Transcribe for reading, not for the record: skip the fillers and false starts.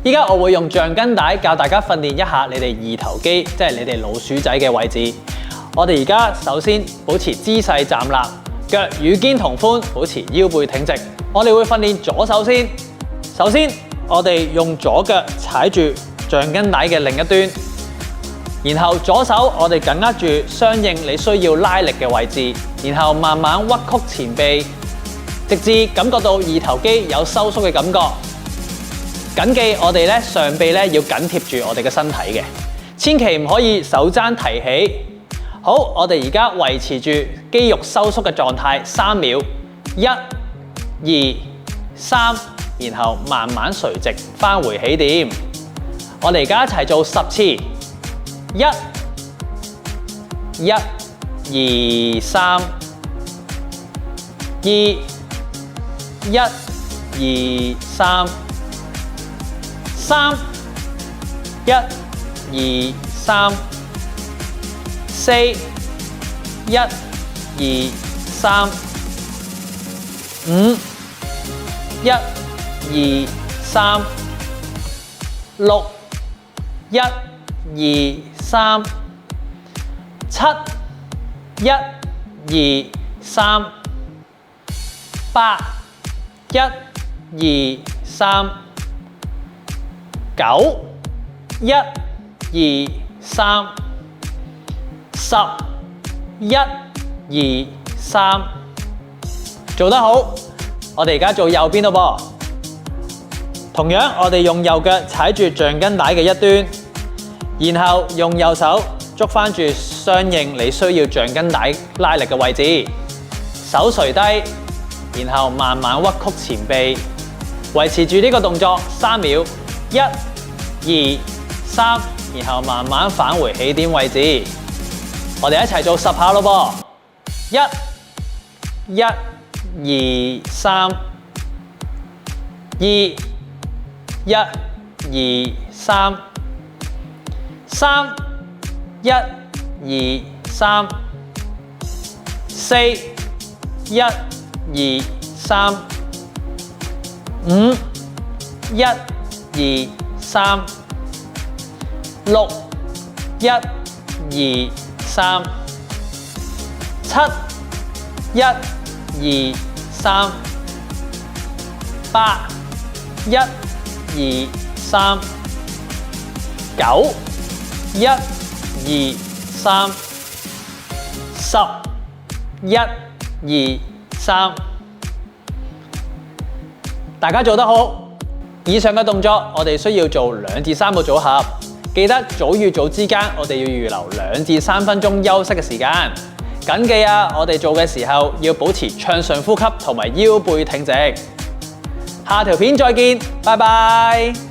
依家我會用橡筋帶教大家訓練一下你哋二頭肌，即係你哋老鼠仔嘅位置。我哋而家首先保持姿勢站立，腳與肩同寬，保持腰背挺直。我哋會訓練左手先。首先，我哋用左腳踩住橡筋帶嘅另一端，然後左手我哋緊握住相應你需要拉力嘅位置，然後慢慢屈曲前臂，直至感覺到二頭肌有收縮嘅感覺。緊記我哋咧上臂咧要緊貼住我哋嘅身體嘅，千祈唔可以手踭提起。好，我哋而家維持住肌肉收縮嘅狀態3秒，1、2、3，然後慢慢垂直返回起點。我哋而家一齊做10次，1、2、3、2、1、2、3。3、1、2、3、4、1、2、3、5、1、2、3、6、1、2、3、7、1、2、3、8、1、2、3、9、1、2、3、10、1、2、3，做得好。我哋而家做右邊咯噃，同樣我哋用右腳踩住橡筋帶嘅一端，然後用右手捉翻住相應你需要橡筋帶拉力嘅位置，手垂低，然後慢慢屈曲前臂，維持住呢個動作3秒。1、2、3，然後慢慢返回起點位置。我哋一齊做10下咯噃。1、2、3、2、1、2、3、3、1、2、3、4、1、2、3、5、1、2、3、6、1、2、3、7、1、2、3、8、1、2、3、9、1、2、3、10、1、2、3。大家做得好！以上嘅動作，我哋需要做2至3個組合。記得組與組之間，我哋要預留2至3分鐘休息嘅時間。緊記啊，我哋做嘅時候要保持暢順呼吸同埋腰背挺直。下條片再見，拜拜。